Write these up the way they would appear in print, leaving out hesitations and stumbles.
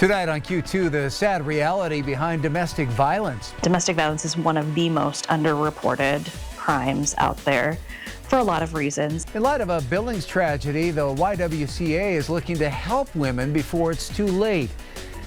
Tonight on Q2, the sad reality behind domestic violence. Domestic violence is one of the most underreported crimes out there for a lot of reasons. In light of a Billings tragedy, the YWCA is looking to help women before it's too late.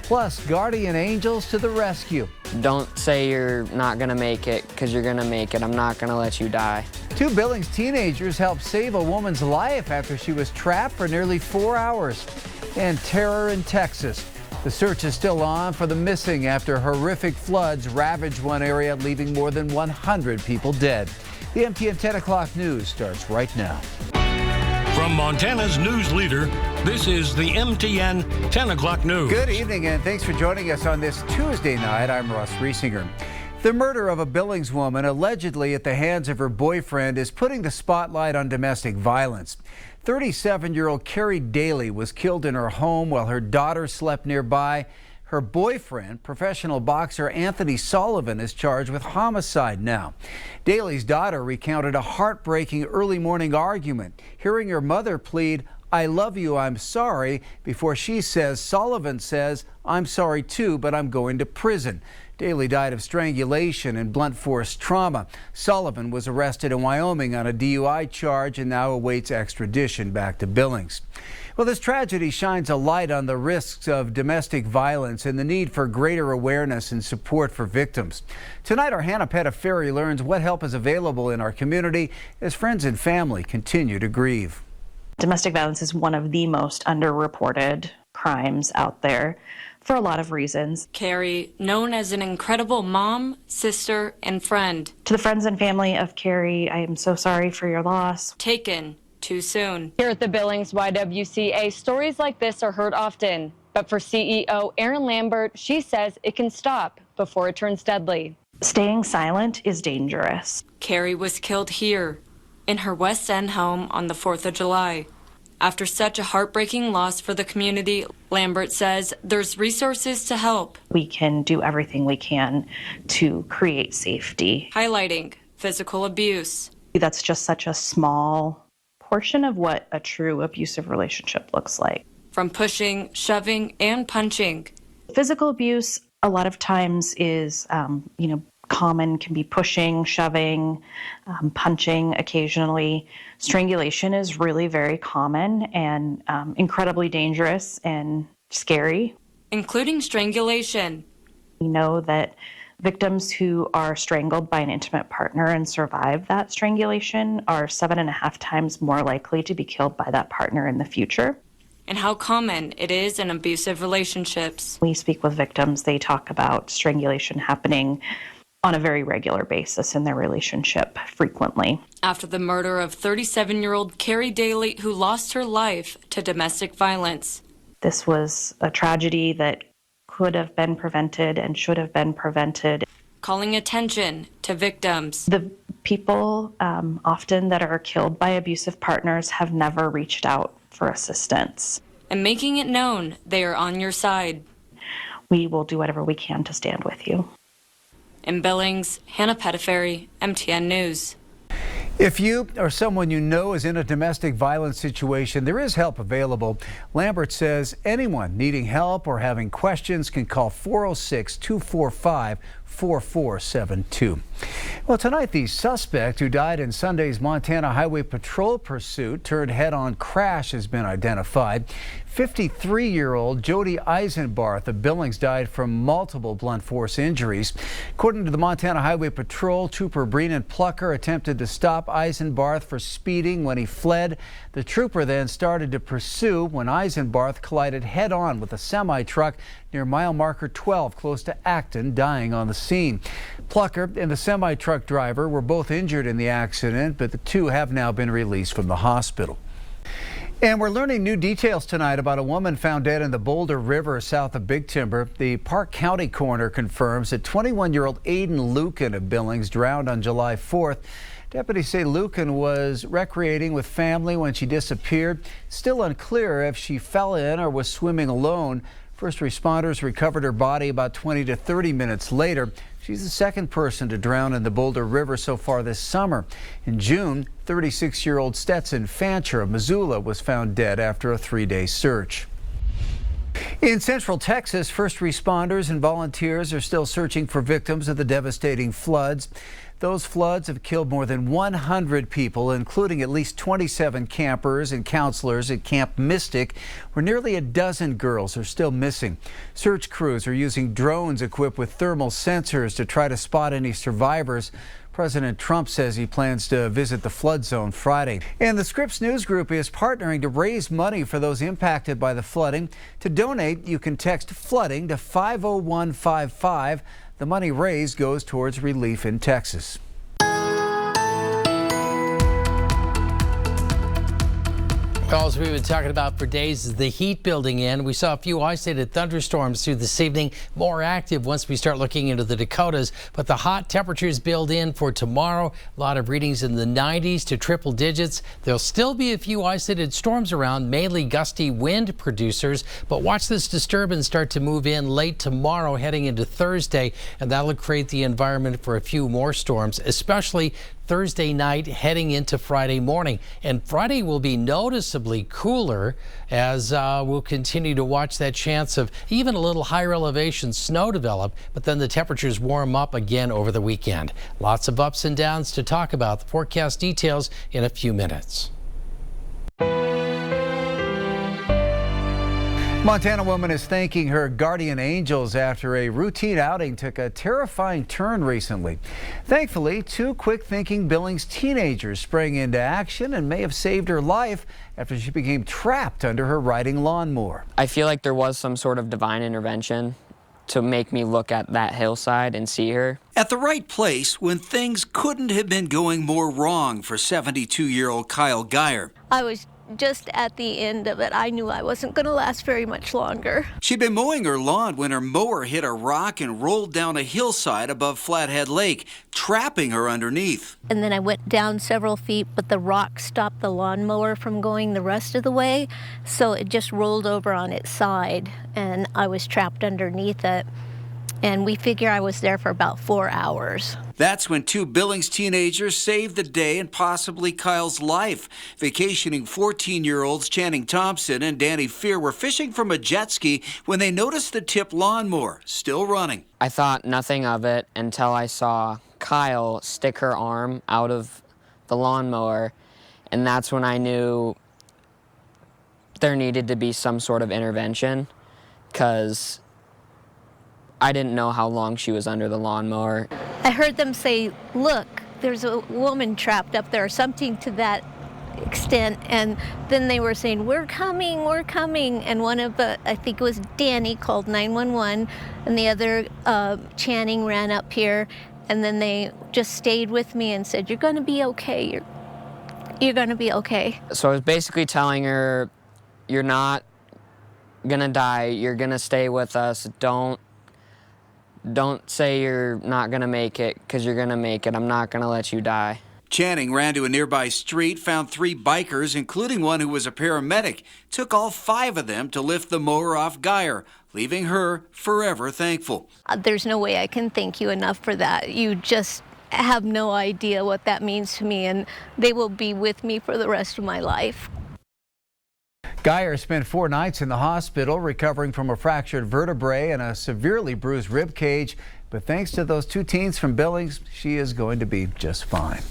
Plus, guardian angels to the rescue. Don't say you're not gonna make it, because you're gonna make it. I'm not gonna let you die. Two Billings teenagers helped save a woman's life after she was trapped for nearly 4 hours. And terror in Texas. The search is still on for the missing after horrific floods ravaged one area, leaving more than 100 people dead. The MTN 10 o'clock news starts right now. From Montana's news leader, this is the MTN 10 o'clock news. Good evening and thanks for joining us on this Tuesday night. I'm Russ Riesinger. The murder of a Billings woman, allegedly at the hands of her boyfriend, is putting the spotlight on domestic violence. 37-year-old Carrie Daly was killed in her home while her daughter slept nearby. Her boyfriend, professional boxer Anthony Sullivan, is charged with homicide now. Daly's daughter recounted a heartbreaking early morning argument, hearing her mother plead, "I love you, I'm sorry," before she says Sullivan says, "I'm sorry too, but I'm going to prison." Daly died of strangulation and blunt force trauma. Sullivan was arrested in Wyoming on a DUI charge and now awaits extradition back to Billings. Well, this tragedy shines a light on the risks of domestic violence and the need for greater awareness and support for victims. Tonight, our Hannah Pettiferi learns what help is available in our community as friends and family continue to grieve. Domestic violence is one of the most underreported crimes out there for a lot of reasons. Carrie, known as an incredible mom, sister, and friend. To the friends and family of Carrie, I am so sorry for your loss. Taken too soon. Here at the Billings YWCA, stories like this are heard often. But for CEO Erin Lambert, she says it can stop before it turns deadly. Staying silent is dangerous. Carrie was killed here, in her West End home on the 4th of July. After such a heartbreaking loss for the community, Lambert says there's resources to help. We can do everything we can to create safety. Highlighting physical abuse. That's just such a small portion of what a true abusive relationship looks like. From pushing, shoving, and punching. Physical abuse a lot of times is, common, can be pushing, shoving, punching occasionally. Strangulation is really very common and incredibly dangerous and scary. Including strangulation. We know that victims who are strangled by an intimate partner and survive that strangulation are 7.5 times more likely to be killed by that partner in the future. And how common it is in abusive relationships. We speak with victims, they talk about strangulation happening on a very regular basis in their relationship frequently. After the murder of 37-year-old Carrie Daly, who lost her life to domestic violence. This was a tragedy that could have been prevented and should have been prevented. Calling attention to victims. The people often that are killed by abusive partners have never reached out for assistance. And making it known they are on your side. We will do whatever we can to stand with you. In Billings, Hannah Pettiferi, MTN News. If you or someone you know is in a domestic violence situation, there is help available. Lambert says anyone needing help or having questions can call 406-245-4472. Well, tonight, the suspect who died in Sunday's Montana Highway Patrol pursuit turned head-on crash has been identified. 53-year-old Jody Eisenbarth of Billings died from multiple blunt force injuries. According to the Montana Highway Patrol, Trooper Brennan Plucker attempted to stop Eisenbarth for speeding when he fled. The trooper then started to pursue when Eisenbarth collided head-on with a semi-truck near mile marker 12 close to Acton, dying on the scene. Plucker and the semi-truck driver were both injured in the accident, but the two have now been released from the hospital. And we're learning new details tonight about a woman found dead in the Boulder River south of Big Timber. The Park County coroner confirms that 21-year-old Aiden Lucan of Billings drowned on July 4th. Deputies say Lucan was recreating with family when she disappeared. Still unclear if she fell in or was swimming alone. First responders recovered her body about 20 to 30 minutes later. She's the second person to drown in the Boulder River so far this summer. In June, 36-year-old Stetson Fancher of Missoula was found dead after a 3-day search. In Central Texas, first responders and volunteers are still searching for victims of the devastating floods. Those floods have killed more than 100 people, including at least 27 campers and counselors at Camp Mystic, where nearly a dozen girls are still missing. Search crews are using drones equipped with thermal sensors to try to spot any survivors. President Trump says he plans to visit the flood zone Friday. And the Scripps News Group is partnering to raise money for those impacted by the flooding. To donate, you can text flooding to 50155. The money raised goes towards relief in Texas. Well, as we've been talking about for days, is the heat building in. We saw a few isolated thunderstorms through this evening, more active once we start looking into the Dakotas. But the hot temperatures build in for tomorrow. A lot of readings in the 90s to triple digits. There'll still be a few isolated storms around, mainly gusty wind producers. But watch this disturbance start to move in late tomorrow, heading into Thursday, and that'll create the environment for a few more storms, especially Thursday night heading into Friday morning. And Friday will be noticeably cooler as we'll continue to watch that chance of even a little higher elevation snow develop, but then the temperatures warm up again over the weekend. Lots of ups and downs to talk about. The forecast details in a few minutes. Montana woman is thanking her guardian angels after a routine outing took a terrifying turn recently. Thankfully, two quick-thinking Billings teenagers sprang into action and may have saved her life after she became trapped under her riding lawnmower. I feel like there was some sort of divine intervention to make me look at that hillside and see her. At the right place when things couldn't have been going more wrong for 72-year-old Kyle Geyer. I was just at the end of it. I knew I wasn't going to last very much longer. She'd been mowing her lawn when her mower hit a rock and rolled down a hillside above Flathead Lake, trapping her underneath. And then I went down several feet, but the rock stopped the lawnmower from going the rest of the way, so it just rolled over on its side, and I was trapped underneath it. And we figure I was there for about 4 hours. That's when two Billings teenagers saved the day and possibly Kyle's life. Vacationing 14-year-olds Channing Thompson and Danny Fear were fishing from a jet ski when they noticed the tipped lawnmower still running. I thought nothing of it until I saw Kyle stick her arm out of the lawnmower, and that's when I knew there needed to be some sort of intervention, because I didn't know how long she was under the lawnmower. I heard them say, "Look, there's a woman trapped up there," or something to that extent. And then they were saying, we're coming. And one of the, I think it was Danny, called 911, and the other, Channing, ran up here. And then they just stayed with me and said, "You're going to be okay. You're going to be okay." So I was basically telling her, you're not going to die. You're going to stay with us. Don't say you're not going to make it, because you're going to make it. I'm not going to let you die. Channing ran to a nearby street, found 3 bikers, including one who was a paramedic. Took all 5 of them to lift the mower off Geyer, leaving her forever thankful. There's no way I can thank you enough for that. You just have no idea what that means to me, and they will be with me for the rest of my life. Geyer spent 4 nights in the hospital recovering from a fractured vertebrae and a severely bruised rib cage. But thanks to those 2 teens from Billings, she is going to be just fine.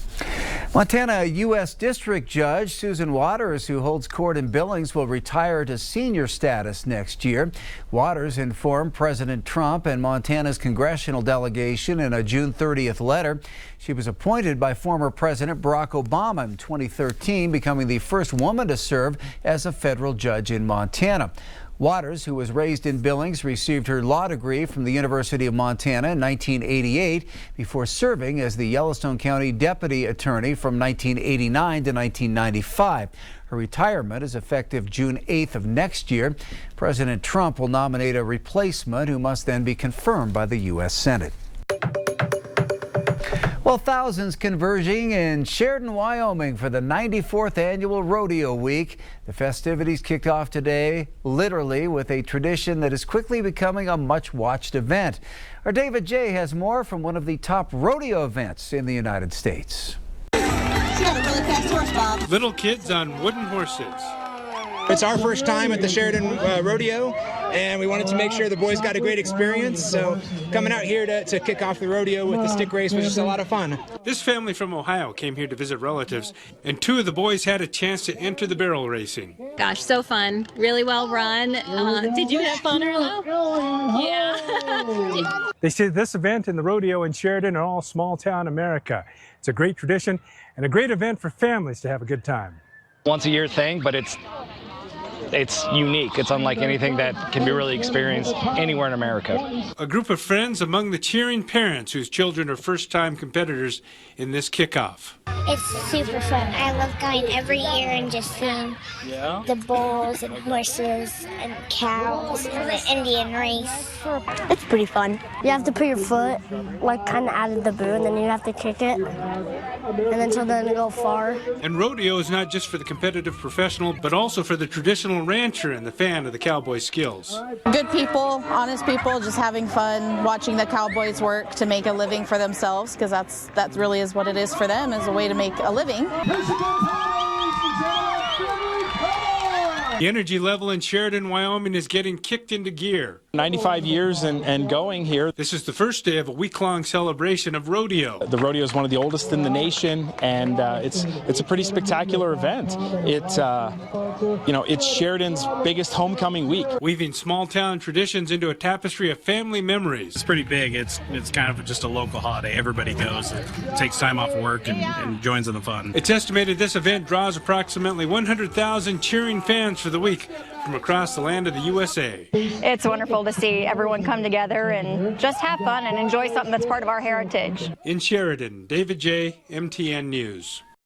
Montana U.S. District Judge Susan Waters, who holds court in Billings, will retire to senior status next year. Waters informed President Trump and Montana's congressional delegation in a June 30th letter. She was appointed by former President Barack Obama in 2013, becoming the first woman to serve as a federal judge in Montana. Waters, who was raised in Billings, received her law degree from the University of Montana in 1988 before serving as the Yellowstone County Deputy Attorney from 1989 to 1995. Her retirement is effective June 8th of next year. President Trump will nominate a replacement who must then be confirmed by the U.S. Senate. Well, thousands converging in Sheridan, Wyoming for the 94th annual Rodeo Week. The festivities kicked off today, literally, with a tradition that is quickly becoming a much-watched event. Our David J. has more from one of the top rodeo events in the United States. Little kids on wooden horses. It's our first time at the Sheridan Rodeo, and we wanted to make sure the boys got a great experience. So coming out here to kick off the rodeo with the stick race was just a lot of fun. This family from Ohio came here to visit relatives, and 2 of the boys had a chance to enter the barrel racing. Gosh, so fun. Really well run. Did you have fun, Arlo? Yeah. They say this event and the rodeo in Sheridan are all small town America. It's a great tradition and a great event for families to have a good time. Once a year thing, but it's unique. It's unlike anything that can be really experienced anywhere in America. A group of friends among the cheering parents whose children are first-time competitors in this kickoff. It's super fun. I love going every year and just seeing the bulls and horses and cows and the Indian race. It's pretty fun. You have to put your foot like kind of out of the boot, and then you have to kick it, and then so then go far. And rodeo is not just for the competitive professional, but also for the traditional rancher and the fan of the cowboy skills. Good people, honest people, just having fun, watching the cowboys work to make a living for themselves, because that really is what it is for them, is a way to make a living. The energy level in Sheridan, Wyoming is getting kicked into gear. 95 years and going here. This is the first day of a week-long celebration of rodeo. The rodeo is one of the oldest in the nation, and it's a pretty spectacular event. It's Sheridan's biggest homecoming week. Weaving small-town traditions into a tapestry of family memories. It's pretty big. It's kind of just a local holiday. Everybody goes, takes time off work, and joins in the fun. It's estimated this event draws approximately 100,000 cheering fans for the week from across the land of the USA. It's wonderful to see everyone come together and just have fun and enjoy something that's part of our heritage. In Sheridan, David J., MTN News.